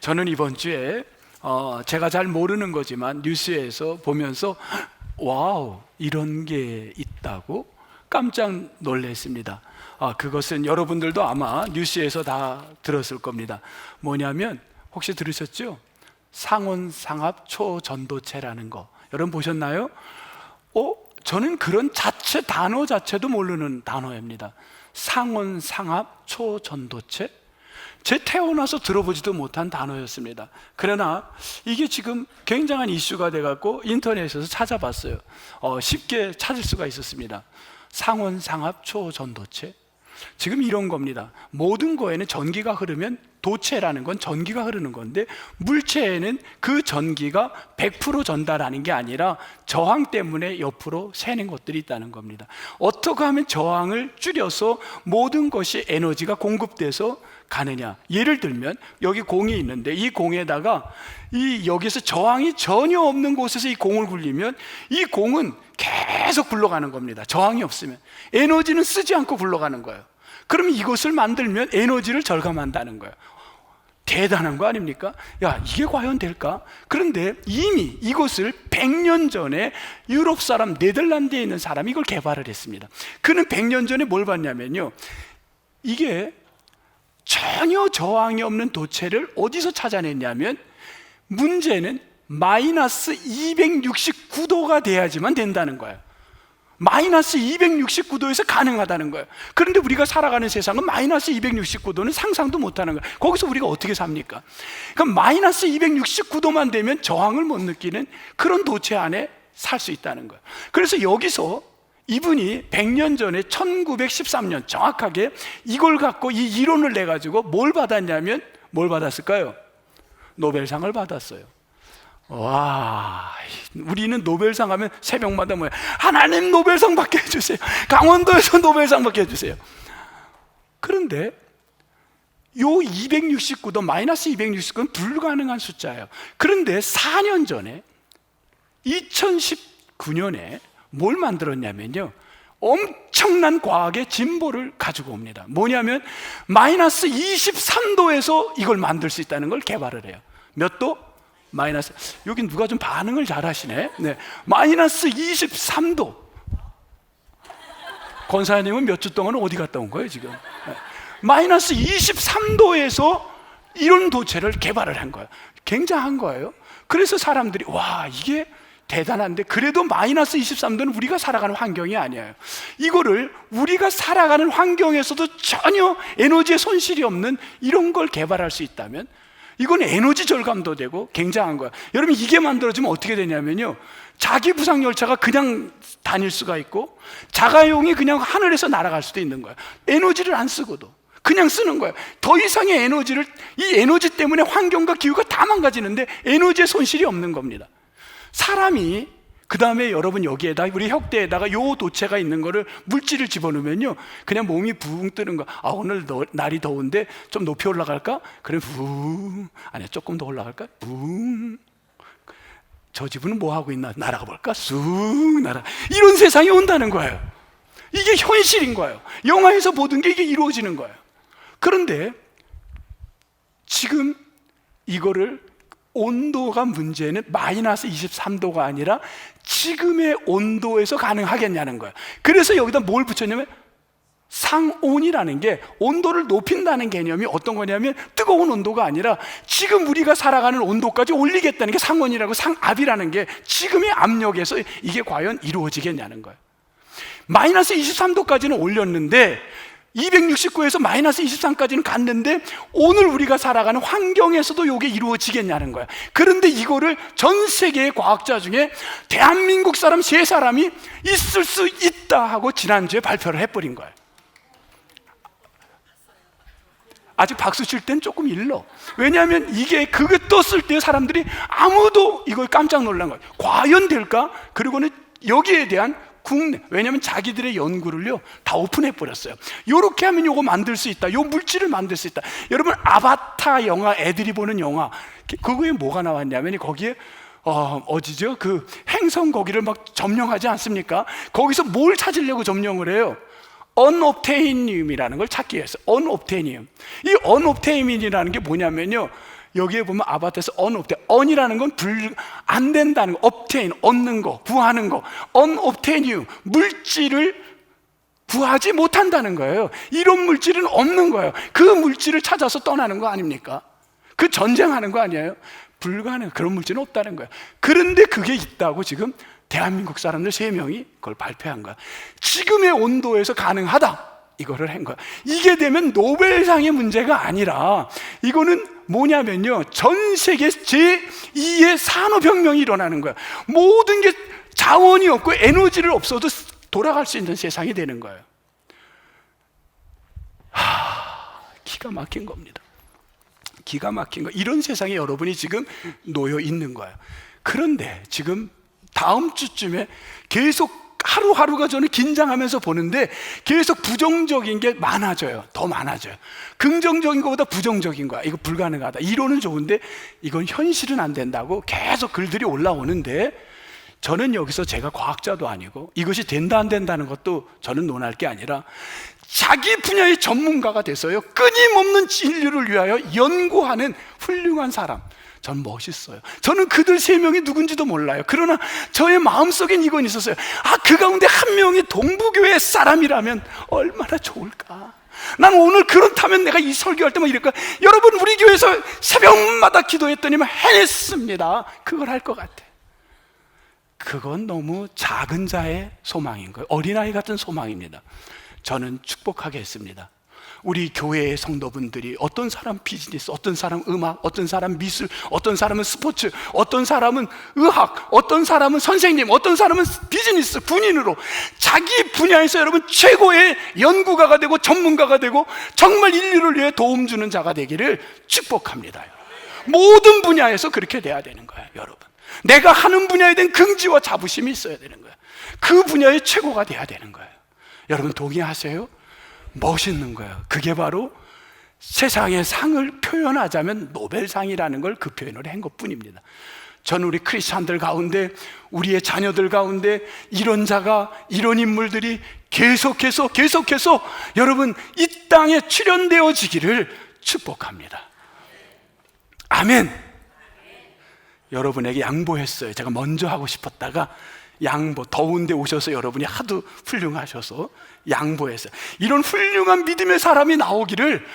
저는 이번 주에 제가 잘 모르는 거지만 뉴스에서 보면서 와우, 이런 게 있다고 깜짝 놀랐습니다. 그것은 여러분들도 아마 뉴스에서 다 들었을 겁니다. 뭐냐면 혹시 들으셨죠? 상온상합 초전도체라는 거 여러분 보셨나요? 저는 그런 단어 자체도 모르는 단어입니다. 상온상합 초전도체? 제 태어나서 들어보지도 못한 단어였습니다. 그러나 이게 지금 굉장한 이슈가 돼갖고 인터넷에서 찾아봤어요. 쉽게 찾을 수가 있었습니다. 상온상합 초전도체. 지금 이런 겁니다. 모든 거에는 전기가 흐르면 도체라는 건 전기가 흐르는 건데, 물체에는 그 전기가 100% 전달하는 게 아니라 저항 때문에 옆으로 새는 것들이 있다는 겁니다. 어떻게 하면 저항을 줄여서 모든 것이 에너지가 공급돼서 가느냐? 예를 들면 여기 공이 있는데 이 공에다가 여기서 저항이 전혀 없는 곳에서 이 공을 굴리면 이 공은 계속 굴러가는 겁니다. 저항이 없으면 에너지는 쓰지 않고 굴러가는 거예요. 그러면 이것을 만들면 에너지를 절감한다는 거예요. 대단한 거 아닙니까? 이게 과연 될까? 그런데 이미 이것을 100년 전에 유럽 사람, 네덜란드에 있는 사람이 이걸 개발을 했습니다. 그는 100년 전에 뭘 봤냐면요, 이게 전혀 저항이 없는 도체를 어디서 찾아냈냐면, 문제는 마이너스 269도가 돼야지만 된다는 거예요. 마이너스 269도에서 가능하다는 거예요. 그런데 우리가 살아가는 세상은 마이너스 269도는 상상도 못하는 거예요. 거기서 우리가 어떻게 삽니까? 그러니까 마이너스 269도만 되면 저항을 못 느끼는 그런 도체 안에 살 수 있다는 거예요. 그래서 여기서 이분이 100년 전에 1913년 정확하게 이걸 갖고 이 이론을 내가지고 뭘 받았냐면, 뭘 받았을까요? 노벨상을 받았어요. 와, 우리는 노벨상 하면 새벽마다 뭐야, 하나님 노벨상 받게 해주세요, 강원도에서 노벨상 받게 해주세요. 그런데 요 269도, 마이너스 269는 불가능한 숫자예요. 그런데 4년 전에 2019년에 뭘 만들었냐면요, 엄청난 과학의 진보를 가지고 옵니다. 뭐냐면 마이너스 23도에서 이걸 만들 수 있다는 걸 개발을 해요. 몇 도? 마이너스. 여기 누가 좀 반응을 잘 하시네. 네. 마이너스 23도. 권사님은 몇 주 동안 어디 갔다 온 거예요 지금? 네. 마이너스 23도에서 이런 도체를 개발을 한 거예요. 굉장한 거예요. 그래서 사람들이 와, 이게 대단한데, 그래도 마이너스 23도는 우리가 살아가는 환경이 아니에요. 이거를 우리가 살아가는 환경에서도 전혀 에너지의 손실이 없는 이런 걸 개발할 수 있다면 이건 에너지 절감도 되고 굉장한 거예요. 여러분, 이게 만들어지면 어떻게 되냐면요, 자기 부상 열차가 그냥 다닐 수가 있고 자가용이 그냥 하늘에서 날아갈 수도 있는 거예요. 에너지를 안 쓰고도 그냥 쓰는 거예요. 더 이상의 에너지를, 이 에너지 때문에 환경과 기후가 다 망가지는데 에너지의 손실이 없는 겁니다. 사람이 그 다음에 여러분 여기에다, 우리 혁대에다가 요 도체가 있는 거를, 물질을 집어넣으면요, 그냥 몸이 붕 뜨는 거. 오늘 날이 더운데 좀 높이 올라갈까? 그래 붕. 아니야, 조금 더 올라갈까? 붕. 저 집은 뭐 하고 있나? 날아가 볼까? 쑥 날아. 이런 세상이 온다는 거예요. 이게 현실인 거예요. 영화에서 보던 게 이게 이루어지는 거예요. 그런데 지금 이거를, 온도가 문제는 마이너스 23도가 아니라 지금의 온도에서 가능하겠냐는 거예요. 그래서 여기다 뭘 붙였냐면 상온이라는 게 온도를 높인다는 개념이 어떤 거냐면, 뜨거운 온도가 아니라 지금 우리가 살아가는 온도까지 올리겠다는 게 상온이라고, 상압이라는 게 지금의 압력에서 이게 과연 이루어지겠냐는 거예요. 마이너스 23도까지는 올렸는데 269에서 마이너스 23까지는 갔는데 오늘 우리가 살아가는 환경에서도 이게 이루어지겠냐는 거야. 그런데 이거를 전 세계의 과학자 중에 대한민국 사람 3사람이 있을 수 있다 하고 지난주에 발표를 해버린 거예요. 아직 박수 칠 땐 조금 일러. 왜냐하면 이게 그거 떴을 때 사람들이 아무도 이걸 깜짝 놀란 거예요. 과연 될까? 그리고는 여기에 대한 왜냐하면 자기들의 연구를요 다 오픈해버렸어요. 요렇게 하면 요거 만들 수 있다, 요 물질을 만들 수 있다. 여러분, 아바타 영화, 애들이 보는 영화, 그거에 뭐가 나왔냐면 거기에 어디죠? 그 행성 거기를 막 점령하지 않습니까? 거기서 뭘 찾으려고 점령을 해요? unobtainium이라는 걸 찾기 위해서. unobtainium. 이 unobtainium이라는 게 뭐냐면요, 여기에 보면 아바테스 unobtain, un이라는 건 안 된다는 거, obtain, 얻는 거, 구하는 거, unobtainium, 물질을 구하지 못한다는 거예요. 이런 물질은 없는 거예요. 그 물질을 찾아서 떠나는 거 아닙니까? 그 전쟁하는 거 아니에요? 불가능, 그런 물질은 없다는 거예요. 그런데 그게 있다고 지금 대한민국 사람들 3명이 그걸 발표한 거야. 지금의 온도에서 가능하다, 이거를 한 거야. 이게 되면 노벨상의 문제가 아니라 이거는 뭐냐면요, 전 세계 제2의 산업혁명이 일어나는 거야. 모든 게 자원이 없고 에너지를 없어도 돌아갈 수 있는 세상이 되는 거예요. 기가 막힌 겁니다. 기가 막힌 거. 이런 세상에 여러분이 지금 놓여 있는 거예요. 그런데 지금 다음 주쯤에 계속 하루하루가 저는 긴장하면서 보는데 계속 부정적인 게 많아져요. 더 많아져요. 긍정적인 것보다 부정적인 거야. 이거 불가능하다. 이론은 좋은데 이건 현실은 안 된다고 계속 글들이 올라오는데, 저는 여기서 제가 과학자도 아니고 이것이 된다 안 된다는 것도 저는 논할 게 아니라 자기 분야의 전문가가 돼서요, 끊임없는 진리를 위하여 연구하는 훌륭한 사람, 전 멋있어요. 저는 그들 3명이 누군지도 몰라요. 그러나 저의 마음속엔 이건 있었어요. 그 가운데 한 명이 동부교회 사람이라면 얼마나 좋을까. 난 오늘 그렇다면 내가 이 설교할 때만 이럴까. 여러분, 우리 교회에서 새벽마다 기도했더니만 해냈습니다. 그걸 할 것 같아. 그건 너무 작은 자의 소망인 거예요. 어린아이 같은 소망입니다. 저는 축복하게 했습니다. 우리 교회의 성도분들이, 어떤 사람 비즈니스, 어떤 사람 음악, 어떤 사람 미술, 어떤 사람은 스포츠, 어떤 사람은 의학, 어떤 사람은 선생님, 어떤 사람은 비즈니스 군인으로 자기 분야에서 여러분 최고의 연구가가 되고 전문가가 되고 정말 인류를 위해 도움 주는 자가 되기를 축복합니다. 모든 분야에서 그렇게 돼야 되는 거예요. 여러분, 내가 하는 분야에 대한 긍지와 자부심이 있어야 되는 거예요. 그 분야의 최고가 돼야 되는 거예요. 여러분 동의하세요? 멋있는 거예요. 그게 바로 세상의 상을 표현하자면 노벨상이라는 걸 그 표현을 한 것뿐입니다. 저는 우리 크리스찬들 가운데, 우리의 자녀들 가운데 이런 자가, 이런 인물들이 계속해서 여러분 이 땅에 출현되어지기를 축복합니다. 아멘. 여러분에게 양보했어요. 제가 먼저 하고 싶었다가 더운데 오셔서 여러분이 하도 훌륭하셔서 양보했어요. 이런 훌륭한 믿음의 사람이 나오기를,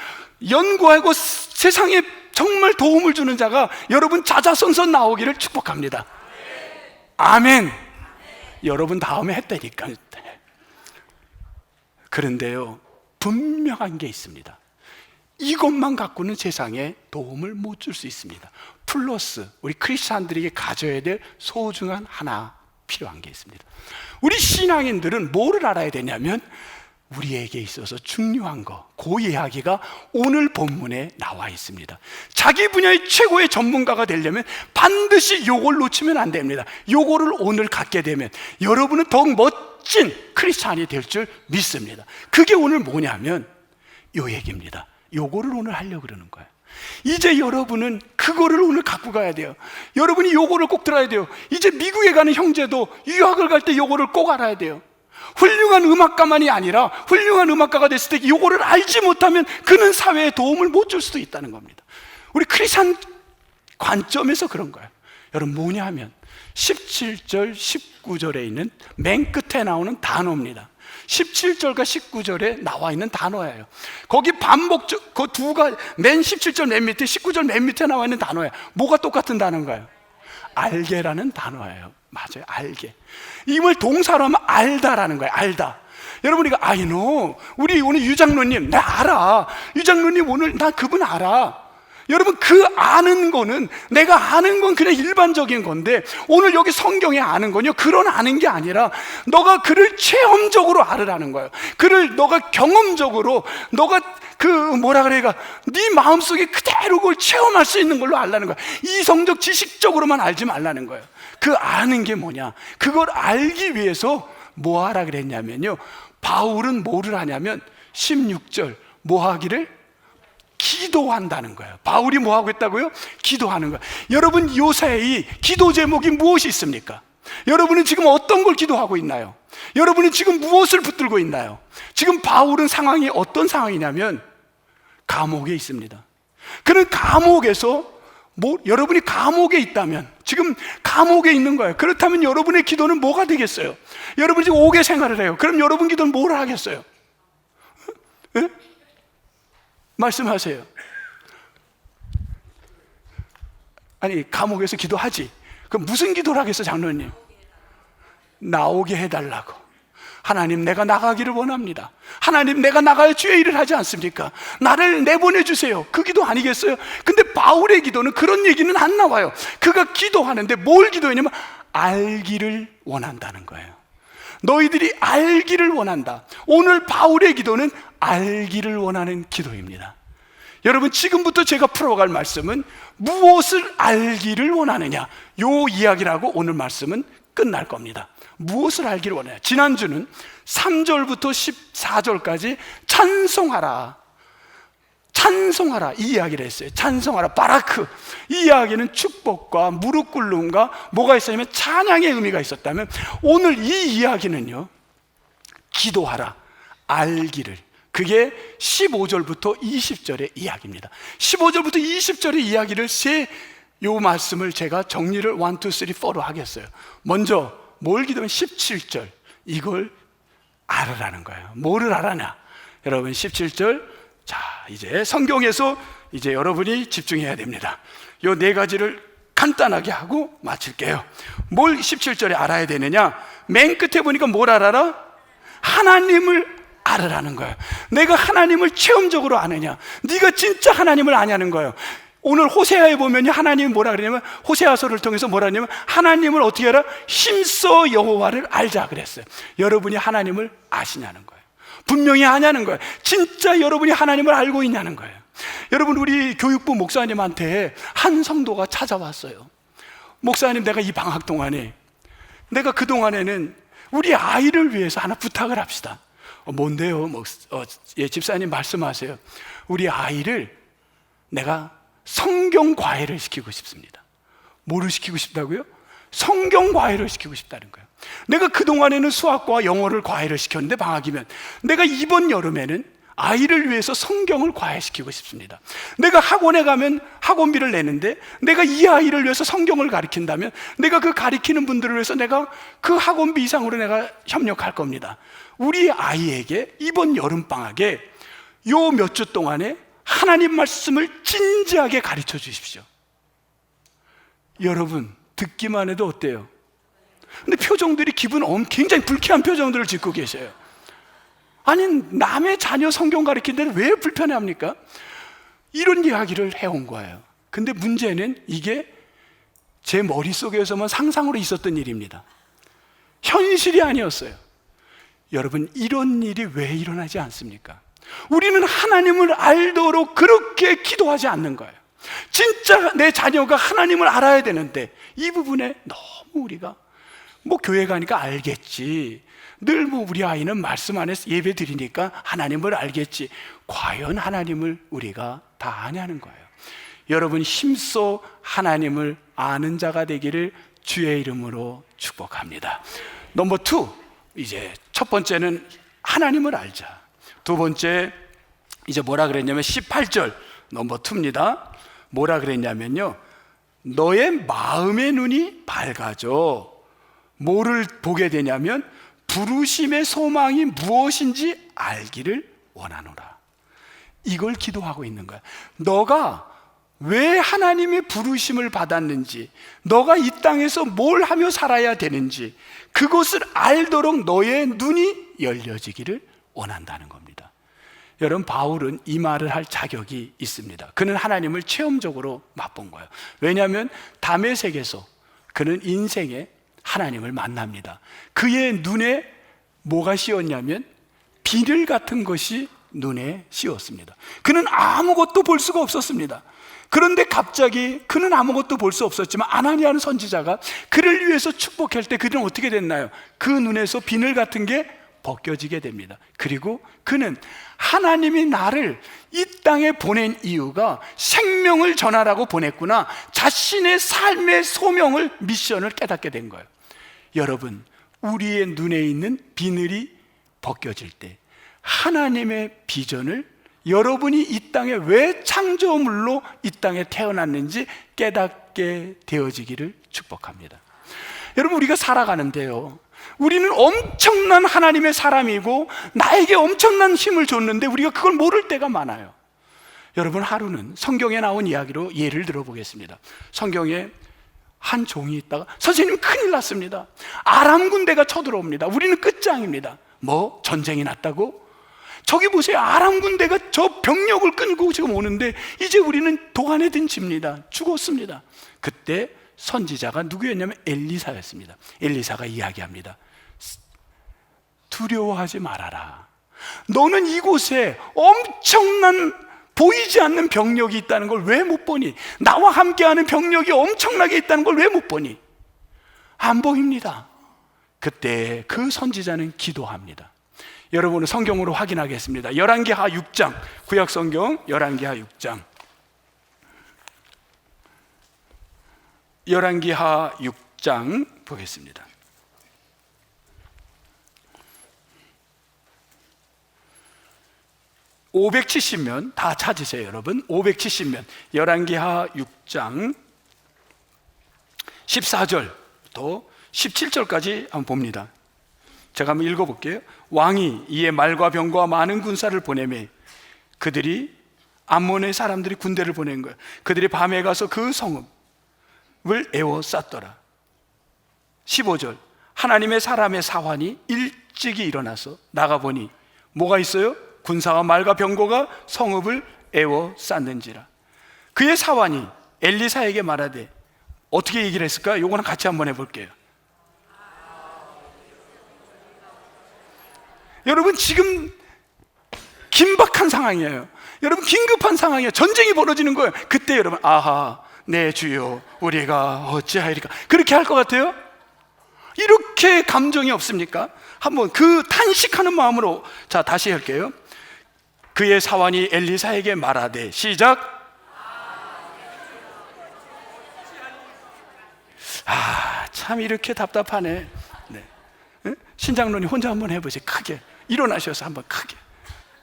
연구하고 세상에 정말 도움을 주는 자가 여러분 자자손손 나오기를 축복합니다. 아멘. 여러분 다음에 했다니까. 그런데요, 분명한 게 있습니다. 이것만 갖고는 세상에 도움을 못 줄 수 있습니다. 플러스 우리 크리스찬들에게 가져야 될 소중한 하나 필요한 게 있습니다. 우리 신앙인들은 뭐를 알아야 되냐면, 우리에게 있어서 중요한 거, 그 이야기가 오늘 본문에 나와 있습니다. 자기 분야의 최고의 전문가가 되려면 반드시 요걸 놓치면 안 됩니다. 요거를 오늘 갖게 되면 여러분은 더욱 멋진 크리스찬이 될 줄 믿습니다. 그게 오늘 뭐냐면 요 얘기입니다. 요거를 오늘 하려고 그러는 거예요. 이제 여러분은 그거를 오늘 갖고 가야 돼요. 여러분이 요거를 꼭 들어야 돼요. 이제 미국에 가는 형제도 유학을 갈 때 요거를 꼭 알아야 돼요. 훌륭한 음악가만이 아니라 훌륭한 음악가가 됐을 때 요거를 알지 못하면 그는 사회에 도움을 못 줄 수도 있다는 겁니다. 우리 크리스찬 관점에서 그런 거예요. 여러분 뭐냐 하면 17절 19절에 있는 맨 끝에 나오는 단어입니다. 17절과 19절에 나와 있는 단어예요. 거기 반복적, 그 맨 17절 맨 밑에 19절 맨 밑에 나와 있는 단어예요. 뭐가 똑같은 단어인가요? 알게라는 단어예요. 맞아요, 알게. 이걸 동사로 하면 알다라는 거예요. 알다. 여러분, 이거 I know. 우리 오늘 유장로님, 나 알아. 유장로님 오늘 나 그분 알아. 여러분, 그 아는 거는, 내가 아는 건 그냥 일반적인 건데, 오늘 여기 성경에 아는 건요, 그런 아는 게 아니라 너가 그를 체험적으로 알으라는 거예요. 그를 너가 경험적으로, 너가 네 마음속에 그대로 그걸 체험할 수 있는 걸로 알라는 거예요. 이성적 지식적으로만 알지 말라는 거예요. 그 아는 게 뭐냐, 그걸 알기 위해서 뭐 하라 그랬냐면요, 바울은 뭐를 하냐면 16절 뭐 하기를? 기도한다는 거예요. 바울이 뭐 하고 있다고요? 기도하는 거예요. 여러분, 요새의 기도 제목이 무엇이 있습니까? 여러분은 지금 어떤 걸 기도하고 있나요? 여러분은 지금 무엇을 붙들고 있나요? 지금 바울은 상황이 어떤 상황이냐면 감옥에 있습니다. 그는 감옥에서 여러분이 감옥에 있다면, 지금 감옥에 있는 거예요. 그렇다면 여러분의 기도는 뭐가 되겠어요? 여러분이 지금 옥외 생활을 해요. 그럼 여러분 기도는 뭘 하겠어요? 네? 말씀하세요. 아니, 감옥에서 기도하지. 그럼 무슨 기도를 하겠어, 장로님? 나오게 해달라고. 하나님, 내가 나가기를 원합니다. 하나님, 내가 나가야 주의 일을 하지 않습니까? 나를 내보내주세요. 그 기도 아니겠어요? 근데 바울의 기도는 그런 얘기는 안 나와요. 그가 기도하는데 뭘 기도했냐면 알기를 원한다는 거예요. 너희들이 알기를 원한다. 오늘 바울의 기도는 알기를 원하는 기도입니다. 여러분, 지금부터 제가 풀어갈 말씀은 무엇을 알기를 원하느냐, 요 이야기라고 오늘 말씀은 끝날 겁니다. 무엇을 알기를 원해요? 지난주는 3절부터 14절까지 찬송하라, 찬송하라 이 이야기를 했어요. 찬송하라, 바라크. 이 이야기는 축복과 무릎 꿇음과 뭐가 있었냐면 찬양의 의미가 있었다면, 오늘 이 이야기는요, 기도하라, 알기를. 그게 15절부터 20절의 이야기입니다. 15절부터 20절의 이야기를 요 말씀을 제가 정리를 1, 2, 3, 4로 하겠어요. 먼저 뭘 기도하면 17절, 이걸 알으라는 거예요. 뭐를 알아냐? 여러분 17절, 자, 이제 성경에서 이제 여러분이 집중해야 됩니다. 요 네 가지를 간단하게 하고 마칠게요. 뭘 17절에 알아야 되느냐? 맨 끝에 보니까 뭘 알아라? 하나님을 알으라는 거예요. 내가 하나님을 체험적으로 아느냐? 네가 진짜 하나님을 아냐는 거예요. 오늘 호세아에 보면 하나님이 뭐라 그러냐면, 호세아서를 통해서 뭐라 하냐면 하나님을 어떻게 알아? 힘써 여호와를 알자 그랬어요. 여러분이 하나님을 아시냐는 거예요. 분명히 아냐는 거예요. 진짜 여러분이 하나님을 알고 있냐는 거예요. 여러분, 우리 교육부 목사님한테 한 성도가 찾아왔어요. 목사님, 내가 이 방학 동안에, 내가 그동안에는 우리 아이를 위해서 하나 부탁을 합시다. 뭔데요? 예, 집사님 말씀하세요. 우리 아이를 내가 성경 과외를 시키고 싶습니다. 뭐를 시키고 싶다고요? 성경 과외를 시키고 싶다는 거예요. 내가 그동안에는 수학과 영어를 과외를 시켰는데, 방학이면 내가 이번 여름에는 아이를 위해서 성경을 과외시키고 싶습니다. 내가 학원에 가면 학원비를 내는데, 내가 이 아이를 위해서 성경을 가르친다면 내가 그 가르치는 분들을 위해서 내가 그 학원비 이상으로 내가 협력할 겁니다. 우리 아이에게 이번 여름방학에 요 몇 주 동안에 하나님 말씀을 진지하게 가르쳐 주십시오. 여러분, 듣기만 해도 어때요? 근데 표정들이 굉장히 불쾌한 표정들을 짓고 계셔요. 아니, 남의 자녀 성경 가르치는데 왜 불편해합니까? 이런 이야기를 해온 거예요. 근데 문제는 이게 제 머릿속에서만 상상으로 있었던 일입니다. 현실이 아니었어요. 여러분, 이런 일이 왜 일어나지 않습니까? 우리는 하나님을 알도록 그렇게 기도하지 않는 거예요. 진짜 내 자녀가 하나님을 알아야 되는데, 이 부분에 너무 우리가 교회 가니까 알겠지, 늘 우리 아이는 말씀 안에서 예배 드리니까 하나님을 알겠지, 과연 하나님을 우리가 다 아냐는 거예요. 여러분, 힘써 하나님을 아는 자가 되기를 주의 이름으로 축복합니다. 넘버 2, 이제 첫 번째는 하나님을 알자. 두 번째, 이제 뭐라 그랬냐면 18절 넘버 2입니다. 뭐라 그랬냐면요, 너의 마음의 눈이 밝아져. 뭐를 보게 되냐면 부르심의 소망이 무엇인지 알기를 원하노라. 이걸 기도하고 있는 거야. 너가 왜 하나님의 부르심을 받았는지, 너가 이 땅에서 뭘 하며 살아야 되는지, 그것을 알도록 너의 눈이 열려지기를 원한다는 겁니다. 여러분, 바울은 이 말을 할 자격이 있습니다. 그는 하나님을 체험적으로 맛본 거예요. 왜냐하면 다메섹에서 그는 인생에 하나님을 만납니다. 그의 눈에 뭐가 씌었냐면 비늘 같은 것이 눈에 씌었습니다. 그는 아무것도 볼 수가 없었습니다. 그런데 갑자기 그는 아무것도 볼 수 없었지만 아나니아는 선지자가 그를 위해서 축복할 때 그는 어떻게 됐나요? 그 눈에서 비늘 같은 게 벗겨지게 됩니다. 그리고 그는 하나님이 나를 이 땅에 보낸 이유가 생명을 전하라고 보냈구나, 자신의 삶의 소명을, 미션을 깨닫게 된 거예요. 여러분, 우리의 눈에 있는 비늘이 벗겨질 때 하나님의 비전을 여러분이 이 땅에 왜 창조물로 이 땅에 태어났는지 깨닫게 되어지기를 축복합니다. 여러분, 우리가 살아가는데요, 우리는 엄청난 하나님의 사람이고 나에게 엄청난 힘을 줬는데 우리가 그걸 모를 때가 많아요. 여러분, 하루는 성경에 나온 이야기로 예를 들어보겠습니다. 성경에 한 종이 있다가 선생님 큰일 났습니다. 아람 군대가 쳐들어옵니다. 우리는 끝장입니다. 뭐 전쟁이 났다고? 저기 보세요. 아람 군대가 저 병력을 끌고 지금 오는데 이제 우리는 도안에 든 집니다. 죽었습니다. 그때 선지자가 누구였냐면 엘리사였습니다. 엘리사가 이야기합니다. 두려워하지 말아라. 너는 이곳에 엄청난 보이지 않는 병력이 있다는 걸 왜 못 보니? 나와 함께하는 병력이 엄청나게 있다는 걸 왜 못 보니? 안 보입니다. 그때 그 선지자는 기도합니다. 여러분은 성경으로 확인하겠습니다. 열왕기하 6장, 구약성경 열왕기하 6장, 열왕기하 6장 보겠습니다. 570면 다 찾으세요, 여러분. 570면 열왕기하 6장 14절부터 17절까지 한번 봅니다. 제가 한번 읽어볼게요. 왕이 이에 말과 병과 많은 군사를 보내매 그들이 암몬의 사람들이 군대를 보낸 거예요. 그들이 밤에 가서 그 성읍을 에워쌌더라. 15절 하나님의 사람의 사환이 일찍이 일어나서 나가보니 뭐가 있어요? 군사와 말과 병거가 성읍을 에워쌌는지라. 그의 사환이 엘리사에게 말하되, 어떻게 얘기를 했을까? 요거는 같이 한번 해볼게요. 여러분, 지금 긴박한 상황이에요. 여러분, 긴급한 상황이에요. 전쟁이 벌어지는 거예요. 그때 여러분, 아하, 네 주여 우리가 어찌하리까, 그렇게 할 것 같아요? 이렇게 감정이 없습니까? 한번 그 탄식하는 마음으로, 자 다시 할게요. 그의 사환이 엘리사에게 말하되, 시작. 참 이렇게 답답하네. 네. 신장로님 혼자 한번 해보세요. 크게 일어나셔서 한번 크게.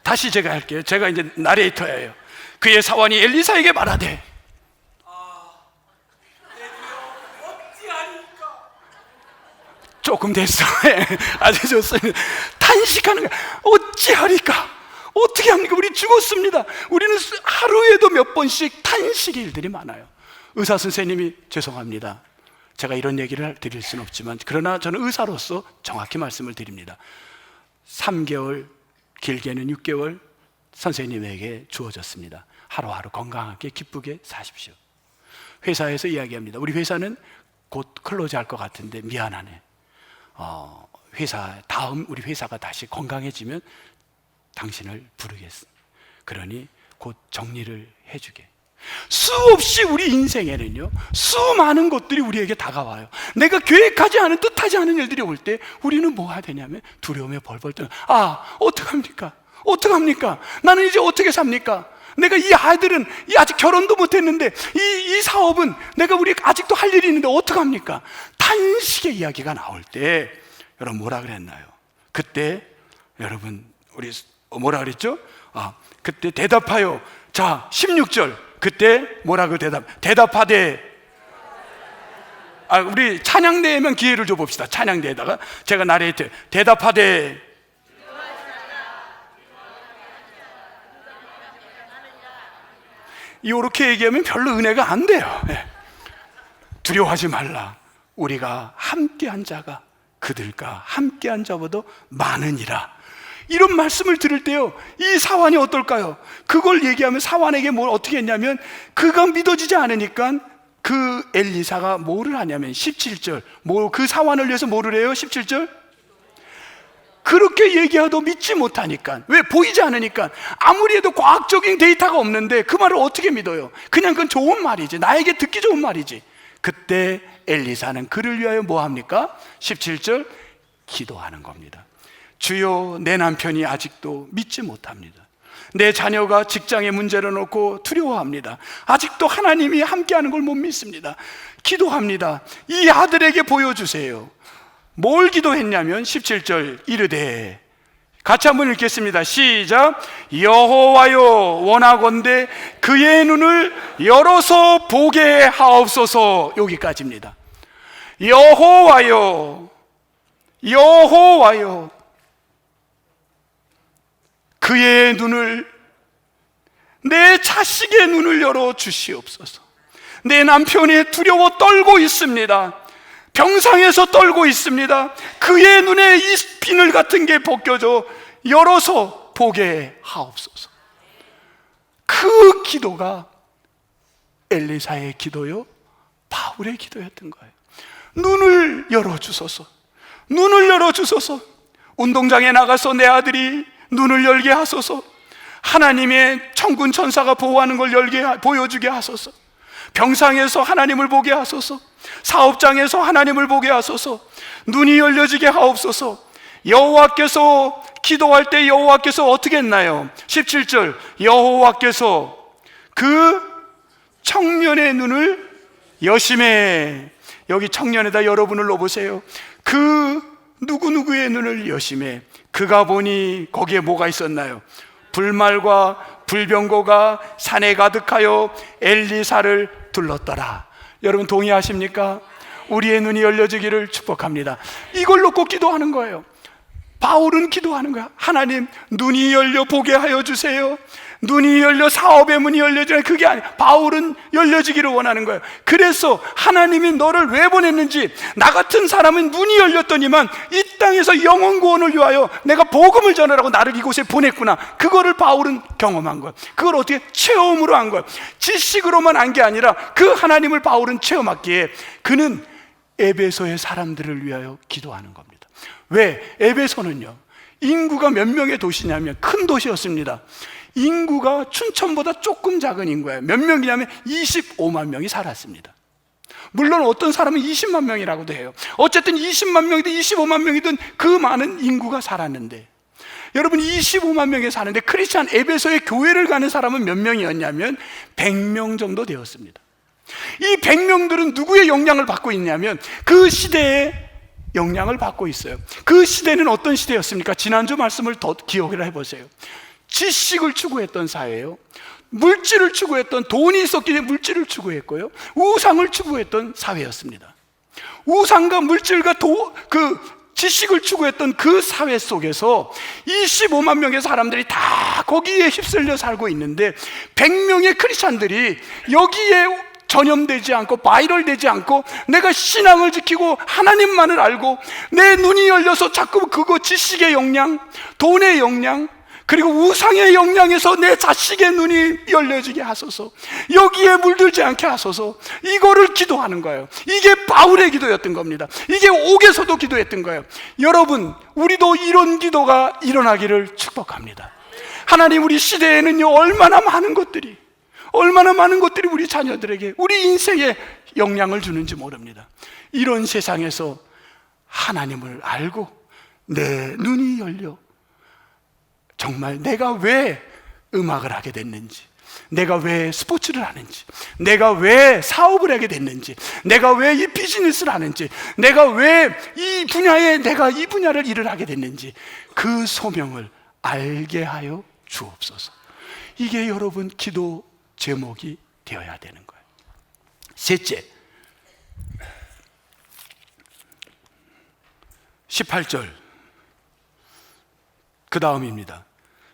다시 제가 할게요. 제가 이제 나레이터예요. 그의 사환이 엘리사에게 말하되, 조금 됐어. 아주 좋습니다. 탄식하는 거야. 어찌하리까? 어떻게 합니까? 우리 죽었습니다. 우리는 하루에도 몇 번씩 탄식의 일들이 많아요. 의사 선생님이, 죄송합니다, 제가 이런 얘기를 드릴 수는 없지만, 그러나 저는 의사로서 정확히 말씀을 드립니다. 3개월, 길게는 6개월 선생님에게 주어졌습니다. 하루하루 건강하게 기쁘게 사십시오. 회사에서 이야기합니다. 우리 회사는 곧 클로즈 할 것 같은데 미안하네. 다음 우리 회사가 다시 건강해지면 당신을 부르겠어. 그러니 곧 정리를 해주게. 수없이 우리 인생에는요, 수많은 것들이 우리에게 다가와요. 내가 계획하지 않은, 뜻하지 않은 일들이 올 때 우리는 뭐 해야 되냐면 두려움에 벌벌 떠는, 어떡합니까? 어떡합니까? 나는 이제 어떻게 삽니까? 내가 이 아이들은 아직 결혼도 못했는데, 이 사업은 내가 우리 아직도 할 일이 있는데 어떡합니까? 탄식의 이야기가 나올 때 여러분 뭐라 그랬나요? 그때 여러분 우리 뭐라 그랬죠? 그때 대답하여. 자 16절 그때 뭐라고 대답하되. 우리 찬양대회면 기회를 줘봅시다. 찬양대회에다가 제가 나레이트 대답하되. 이렇게 얘기하면 별로 은혜가 안 돼요. 두려워하지 말라. 우리가 함께한 자가 그들과 함께한 자보다 많으니라. 이런 말씀을 들을 때요, 이 사환이 어떨까요? 그걸 얘기하면 사환에게 뭘 어떻게 했냐면, 그가 믿어지지 않으니까 그 엘리사가 뭐를 하냐면 17절, 그 사환을 위해서 뭐를 해요? 17절? 그렇게 얘기해도 믿지 못하니까, 왜? 보이지 않으니까. 아무리 해도 과학적인 데이터가 없는데 그 말을 어떻게 믿어요? 그냥 그건 좋은 말이지, 나에게 듣기 좋은 말이지. 그때 엘리사는 그를 위하여 뭐 합니까? 17절 기도하는 겁니다. 주여, 내 남편이 아직도 믿지 못합니다. 내 자녀가 직장에 문제를 놓고 두려워합니다. 아직도 하나님이 함께하는 걸 못 믿습니다. 기도합니다. 이 아들에게 보여주세요. 뭘 기도했냐면 17절 이르되, 같이 한번 읽겠습니다. 시작. 여호와여, 원하건대 그의 눈을 열어서 보게 하옵소서. 여기까지입니다. 여호와여, 여호와여, 그의 눈을, 내 자식의 눈을 열어 주시옵소서. 내 남편이 두려워 떨고 있습니다. 병상에서 떨고 있습니다. 그의 눈에 이 비늘 같은 게 벗겨져 열어서 보게 하옵소서. 그 기도가 엘리사의 기도요, 바울의 기도였던 거예요. 눈을 열어주소서, 눈을 열어주소서. 운동장에 나가서 내 아들이 눈을 열게 하소서. 하나님의 천군 천사가 보호하는 걸 보여주게 하소서. 병상에서 하나님을 보게 하소서. 사업장에서 하나님을 보게 하소서. 눈이 열려지게 하옵소서. 여호와께서 기도할 때 여호와께서 어떻게 했나요? 17절, 여호와께서 그 청년의 눈을 여심해. 여기 청년에다 여러분을 넣어보세요. 그 누구누구의 눈을 여심해. 그가 보니 거기에 뭐가 있었나요? 불말과 불병거가 산에 가득하여 엘리사를 둘렀더라. 여러분 동의하십니까? 우리의 눈이 열려지기를 축복합니다. 이걸 놓고 기도하는 거예요. 바울은 기도하는 거야. 하나님, 눈이 열려 보게 하여 주세요. 눈이 열려 사업의 문이 열려지는, 그게 아니야. 바울은 열려지기를 원하는 거예요. 그래서 하나님이 너를 왜 보냈는지, 나 같은 사람은 눈이 열렸더니만 이 땅에서 영혼 구원을 위하여 내가 복음을 전하라고 나를 이곳에 보냈구나. 그거를 바울은 경험한 거예요. 그걸 어떻게 체험으로 한 거예요. 지식으로만 한 게 아니라 그 하나님을 바울은 체험했기에 그는 에베소의 사람들을 위하여 기도하는 겁니다. 왜? 에베소는요, 인구가 몇 명의 도시냐면 큰 도시였습니다. 인구가 춘천보다 조금 작은 인구예요. 몇 명이냐면 25만 명이 살았습니다. 물론 어떤 사람은 20만 명이라고도 해요. 어쨌든 20만 명이든 25만 명이든 그 많은 인구가 살았는데, 여러분 25만 명이 사는데 크리스찬 에베소의 교회를 가는 사람은 몇 명이었냐면 100명 정도 되었습니다. 이 100명들은 누구의 영향을 받고 있냐면 그 시대에 영향을 받고 있어요. 그 시대는 어떤 시대였습니까? 지난주 말씀을 더 기억을 해보세요. 지식을 추구했던 사회예요. 물질을 추구했던, 돈이 있었기 때문에 물질을 추구했고요, 우상을 추구했던 사회였습니다. 우상과 물질과 지식을 추구했던 그 사회 속에서 25만 명의 사람들이 다 거기에 휩쓸려 살고 있는데 100명의 크리스찬들이 여기에 전염되지 않고 바이럴되지 않고 내가 신앙을 지키고 하나님만을 알고 내 눈이 열려서 자꾸 그거 지식의 영향, 돈의 영향, 그리고 우상의 영향에서 내 자식의 눈이 열려지게 하소서, 여기에 물들지 않게 하소서, 이거를 기도하는 거예요. 이게 바울의 기도였던 겁니다. 이게 옥에서도 기도했던 거예요. 여러분, 우리도 이런 기도가 일어나기를 축복합니다. 하나님, 우리 시대에는요, 얼마나 많은 것들이 우리 자녀들에게, 우리 인생에 영향을 주는지 모릅니다. 이런 세상에서 하나님을 알고 내 눈이 열려 정말 내가 왜 음악을 하게 됐는지, 내가 왜 스포츠를 하는지, 내가 왜 사업을 하게 됐는지, 내가 왜 이 비즈니스를 하는지, 내가 왜 이 분야에 내가 이 분야를 일을 하게 됐는지 그 소명을 알게 하여 주옵소서. 이게 여러분 기도 제목이 되어야 되는 거예요. 셋째, 18절 그 다음입니다.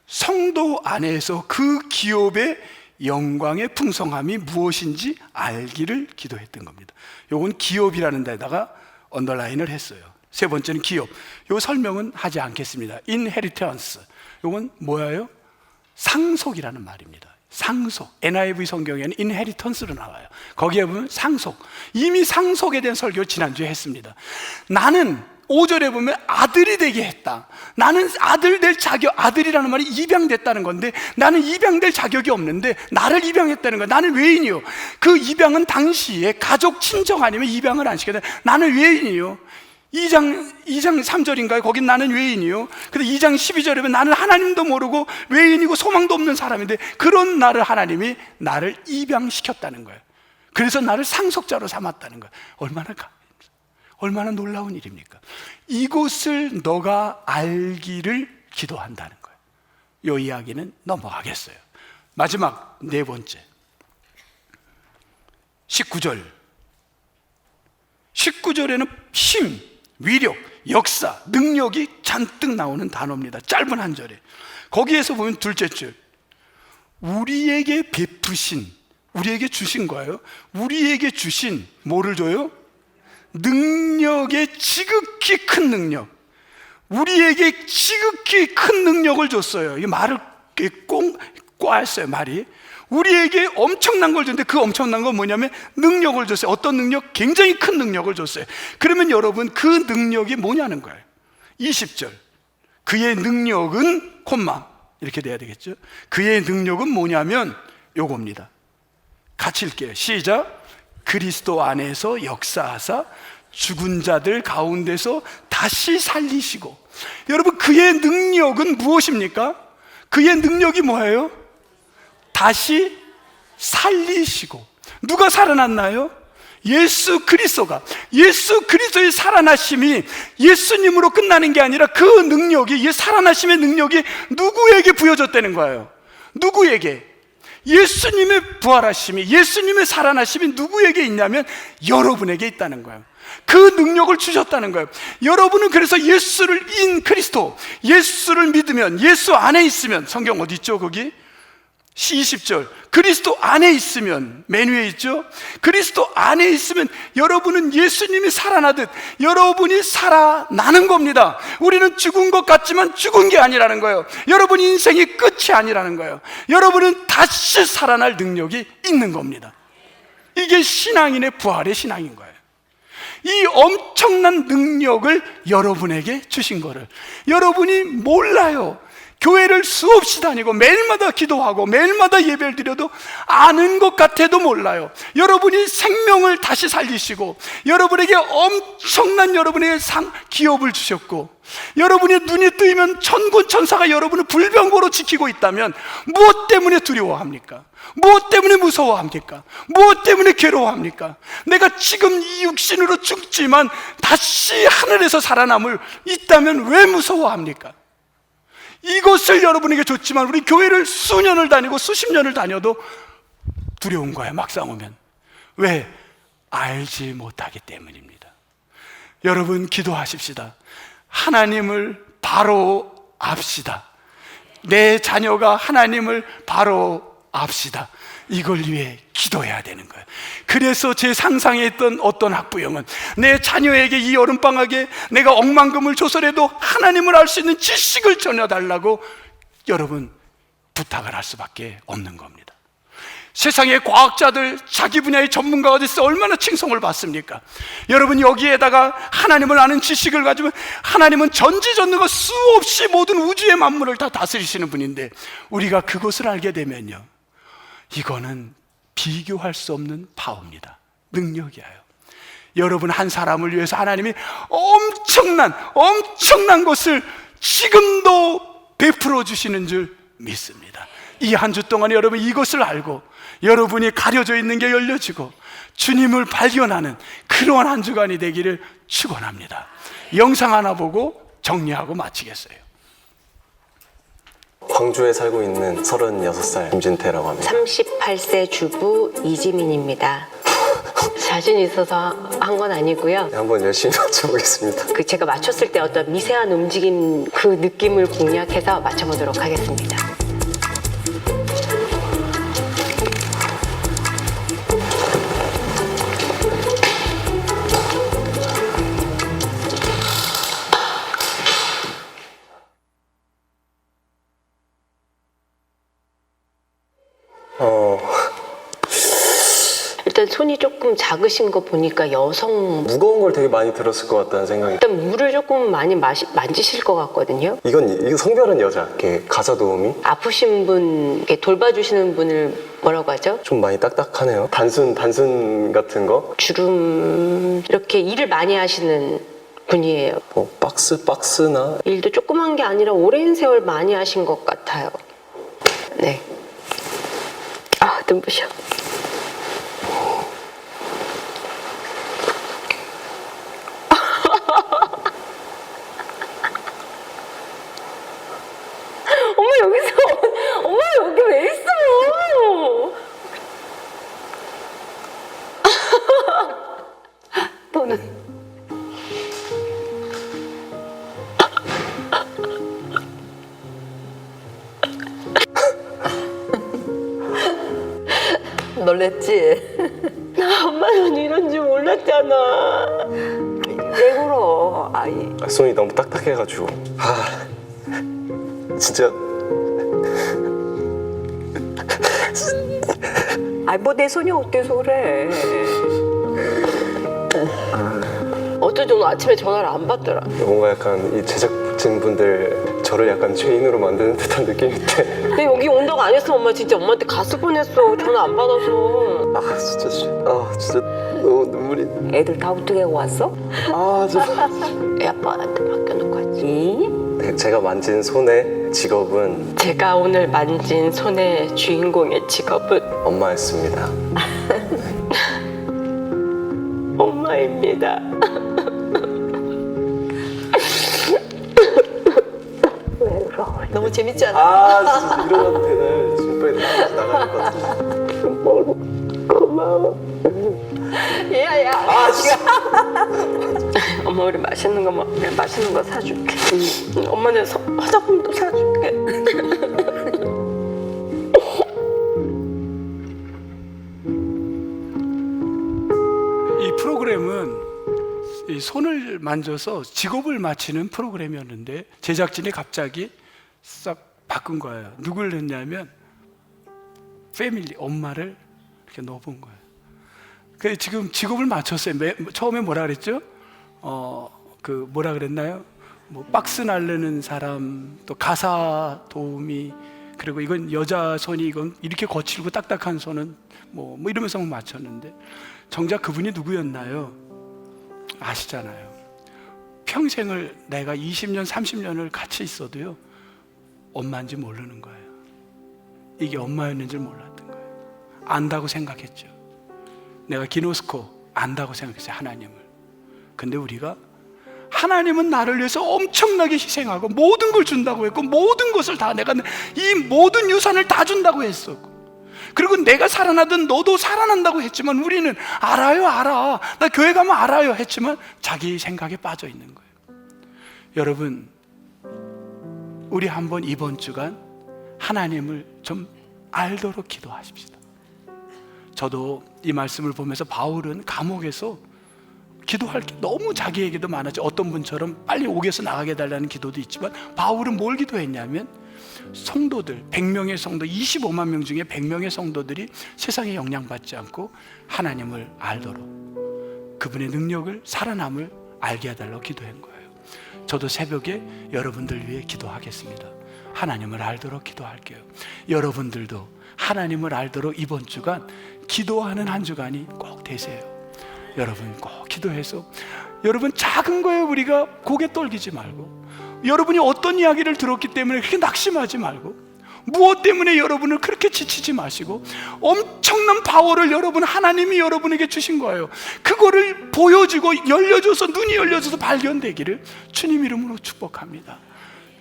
성도 안에서 그 기업의 영광의 풍성함이 무엇인지 알기를 기도했던 겁니다. 요건 기업이라는 데다가 언더라인을 했어요. 세 번째는 기업. 요 설명은 하지 않겠습니다. inheritance. 요건 뭐예요? 상속이라는 말입니다. 상속. NIV 성경에는 inheritance로 나와요. 거기에 보면 상속. 이미 상속에 대한 설교를 지난주에 했습니다. 나는 5절에 보면 아들이 되게 했다. 나는 아들 될 자격, 아들이라는 말이 입양됐다는 건데 나는 입양될 자격이 없는데 나를 입양했다는 거야. 나는 외인이요. 그 입양은 당시에 가족 친정 아니면 입양을 안 시켜야 돼. 나는 외인이요. 2장 3절인가요? 거긴 나는 외인이요. 근데 2장 12절에 보면 나는 하나님도 모르고 외인이고 소망도 없는 사람인데 그런 나를 하나님이 나를 입양시켰다는 거예요. 그래서 나를 상속자로 삼았다는 거예요. 얼마나 놀라운 일입니까? 이곳을 너가 알기를 기도한다는 거예요. 이 이야기는 넘어가겠어요. 마지막 네 번째 19절에는 힘, 위력, 역사, 능력이 잔뜩 나오는 단어입니다. 짧은 한 절에. 거기에서 보면 둘째 줄, 우리에게 베푸신, 우리에게 주신 거예요. 우리에게 주신 뭐를 줘요? 능력의 지극히 큰 능력. 우리에게 지극히 큰 능력을 줬어요. 이 말을 꼭 꽈했어요, 말이. 우리에게 엄청난 걸 줬는데 그 엄청난 건 뭐냐면 능력을 줬어요. 어떤 능력? 굉장히 큰 능력을 줬어요. 그러면 여러분 그 능력이 뭐냐는 거예요. 20절, 그의 능력은 콤마 이렇게 돼야 되겠죠. 그의 능력은 뭐냐면 요겁니다. 같이 읽게요. 시작. 그리스도 안에서 역사하사 죽은 자들 가운데서 다시 살리시고. 여러분 그의 능력은 무엇입니까? 그의 능력이 뭐예요? 다시 살리시고. 누가 살아났나요? 예수 그리스도가. 예수 그리스도의 살아나심이 예수님으로 끝나는 게 아니라 그 능력이, 이 살아나심의 능력이 누구에게 부여졌다는 거예요? 누구에게? 예수님의 부활하심이, 예수님의 살아나심이 누구에게 있냐면 여러분에게 있다는 거예요. 그 능력을 주셨다는 거예요. 여러분은 그래서 예수를 인 그리스도, 예수를 믿으면, 예수 안에 있으면, 성경 어디 있죠 거기? 20절, 그리스도 안에 있으면, 맨 위에 있죠? 그리스도 안에 있으면 여러분은 예수님이 살아나듯 여러분이 살아나는 겁니다. 우리는 죽은 것 같지만 죽은 게 아니라는 거예요. 여러분 인생이 끝이 아니라는 거예요. 여러분은 다시 살아날 능력이 있는 겁니다. 이게 신앙인의 부활의 신앙인 거예요. 이 엄청난 능력을 여러분에게 주신 거를 여러분이 몰라요. 교회를 수없이 다니고 매일마다 기도하고 매일마다 예배를 드려도 아는 것 같아도 몰라요. 여러분이 생명을 다시 살리시고 여러분에게 엄청난 여러분에게 기업을 주셨고 여러분의 눈이 뜨이면 천군 천사가 여러분을 불병거로 지키고 있다면 무엇 때문에 두려워합니까? 무엇 때문에 무서워합니까? 무엇 때문에 괴로워합니까? 내가 지금 이 육신으로 죽지만 다시 하늘에서 살아남을 있다면 왜 무서워합니까? 이것을 여러분에게 줬지만 우리 교회를 수년을 다니고 수십 년을 다녀도 두려운 거야, 막상 오면. 왜? 알지 못하기 때문입니다. 여러분 기도하십시다. 하나님을 바로 압시다. 내 자녀가 하나님을 바로 압시다. 이걸 위해 기도해야 되는 거예요. 그래서 제 상상에 있던 어떤 학부형은 내 자녀에게 이 여름방학에 내가 억만금을 줘서라도 하나님을 알 수 있는 지식을 전해달라고 여러분 부탁을 할 수밖에 없는 겁니다. 세상의 과학자들, 자기 분야의 전문가가 돼서 얼마나 칭송을 받습니까? 여러분 여기에다가 하나님을 아는 지식을 가지면 하나님은 전지전능과 수없이 모든 우주의 만물을 다 다스리시는 분인데 우리가 그것을 알게 되면요, 이거는 비교할 수 없는 파워입니다. 능력이에요. 여러분 한 사람을 위해서 하나님이 엄청난 것을 지금도 베풀어 주시는 줄 믿습니다. 이 한 주 동안 여러분 이것을 알고 여러분이 가려져 있는 게 열려지고 주님을 발견하는 그러한 한 주간이 되기를 축원합니다. 영상 하나 보고 정리하고 마치겠어요. 광주에 살고 있는 36살 김진태라고 합니다. 38세 주부 이지민입니다. 자신 있어서 한 건 아니고요. 네, 한번 열심히 맞춰보겠습니다. 제가 맞췄을 때 어떤 미세한 움직임 그 느낌을 공략해서 맞춰보도록 하겠습니다. 일단 손이 조금 작으신 거 보니까 여성, 무거운 걸 되게 많이 들었을 것 같다는 생각이. 일단 물을 조금 많이 만지실 것 같거든요. 이건 성별은 여자, 이렇게 가사 도우미. 아프신 분, 이렇게 돌봐주시는 분을 뭐라고 하죠? 좀 많이 딱딱하네요. 단순 같은 거. 주름, 이렇게 일을 많이 하시는 분이에요. 뭐 박스나. 일도 조그만 게 아니라 오랜 세월 많이 하신 것 같아요. 네. 아, 눈부셔. 놀랬지? 나 엄마는 이런 줄 몰랐잖아. 왜 그러? 아이. 손이 너무 딱딱해가지고 진짜 아이 뭐 내 손이 어때서 그래? 어쩌지 오늘 아침에 전화를 안 받더라. 뭔가 약간 이 제작진분들 저를 약간 죄인으로 만드는 듯한 느낌인데 근데 여기 온다고 안 했으면 엄마 진짜 엄마한테 갔을 뻔했어. 전화 안 받아서. 진짜 너무 눈물이 애들 다 어떻게 왔어? 진짜 애 아빠한테 맡겨놓고 왔지. 네, 제가 만진 손의 직업은 제가 오늘 만진 손의 주인공의 직업은 엄마였습니다. 엄마입니다. 왜 울어? 너무 재밌지 않아? 진짜 이러면 되나요? 지금 빨리 나가야 될 것 같은데. 고마워. 야야. 엄마 우리 맛있는 거 먹게. 맛있는 거 사줄게. 엄마는 화장품도 사줄게. 이 프로그램은 이 손을 만져서 직업을 맞히는 프로그램이었는데 제작진이 갑자기 싹 바꾼 거예요. 누굴 넣냐면 패밀리 엄마를 이렇게 넣어본 거예요. 그 지금 직업을 맞췄어요. 처음에 뭐라 그랬죠? 그 뭐라 그랬나요? 뭐 박스 날르는 사람, 또 가사 도우미, 그리고 이건 여자 손이 이건 이렇게 거칠고 딱딱한 손은 뭐 이러면서 맞췄는데 정작 그분이 누구였나요? 아시잖아요. 평생을 내가 20년, 30년을 같이 있어도요 엄마인지 모르는 거예요. 이게 엄마였는지 몰랐던 거예요. 안다고 생각했죠. 내가 기노스코 안다고 생각했어요, 하나님을. 근데 우리가 하나님은 나를 위해서 엄청나게 희생하고 모든 걸 준다고 했고 모든 것을 다 내가 이 모든 유산을 다 준다고 했었고 그리고 내가 살아나든 너도 살아난다고 했지만 우리는 알아요, 알아. 나 교회 가면 알아요 했지만 자기 생각에 빠져 있는 거예요. 여러분, 우리 한번 이번 주간 하나님을 좀 알도록 기도하십시다. 저도 이 말씀을 보면서 바울은 감옥에서 기도할 게 너무 자기에게도 많았죠. 어떤 분처럼 빨리 옥에서 나가게 해달라는 기도도 있지만 바울은 뭘 기도했냐면 성도들 100명의 성도 25만 명 중에 100명의 성도들이 세상에 영향받지 않고 하나님을 알도록 그분의 능력을 살아남을 알게 해달라고 기도한 거예요. 저도 새벽에 여러분들 위해 기도하겠습니다. 하나님을 알도록 기도할게요. 여러분들도 하나님을 알도록 이번 주간 기도하는 한 주간이 꼭 되세요. 여러분 꼭 기도해서 여러분 작은 거에 우리가 고개 떨기지 말고 여러분이 어떤 이야기를 들었기 때문에 그렇게 낙심하지 말고 무엇 때문에 여러분을 그렇게 지치지 마시고 엄청난 파워를 여러분 하나님이 여러분에게 주신 거예요. 그거를 보여주고 열려줘서 눈이 열려져서 발견되기를 주님 이름으로 축복합니다.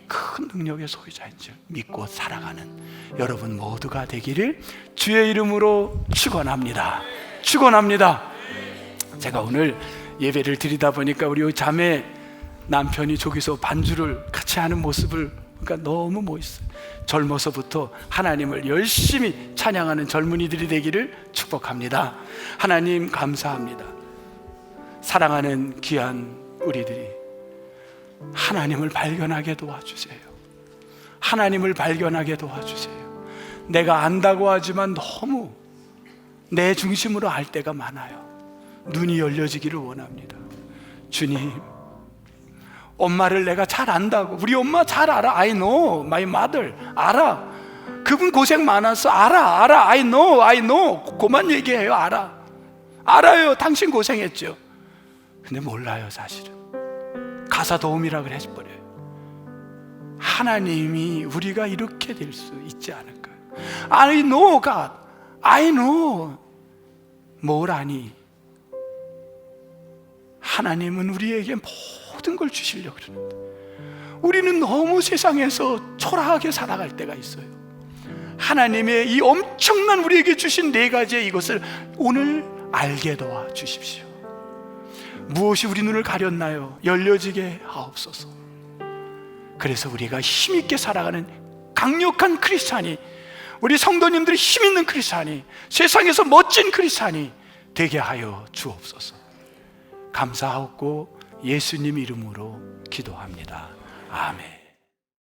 큰 능력의 소유자인 줄 믿고 살아가는 여러분 모두가 되기를 주의 이름으로 축원합니다. 축원합니다. 제가 오늘 예배를 드리다 보니까 우리 자매 남편이 저기서 반주를 같이 하는 모습을 그러니까 너무 멋있어요. 젊어서부터 하나님을 열심히 찬양하는 젊은이들이 되기를 축복합니다. 하나님 감사합니다. 사랑하는 귀한 우리들이 하나님을 발견하게 도와주세요. 하나님을 발견하게 도와주세요. 내가 안다고 하지만 너무 내 중심으로 알 때가 많아요. 눈이 열려지기를 원합니다. 주님, 엄마를 내가 잘 안다고. 우리 엄마 잘 알아. I know my mother. 알아. 그분 고생 많았어. 알아. I know. 그만 얘기해요. 알아요. 당신 고생했죠. 근데 몰라요, 사실은. 가사 도움이라 그래 버려요. 하나님이 우리가 이렇게 될 수 있지 않을까요? I know God. I know. 뭘 아니? 하나님은 우리에게 모든 걸 주시려고 그러는데 우리는 너무 세상에서 초라하게 살아갈 때가 있어요. 하나님의 이 엄청난 우리에게 주신 네 가지의 이것을 오늘 알게 도와주십시오. 무엇이 우리 눈을 가렸나요? 열려지게 하옵소서. 그래서 우리가 힘있게 살아가는 강력한 크리스찬이, 우리 성도님들이 힘있는 크리스찬이, 세상에서 멋진 크리스찬이 되게 하여 주옵소서. 감사하고 예수님 이름으로 기도합니다. 아멘.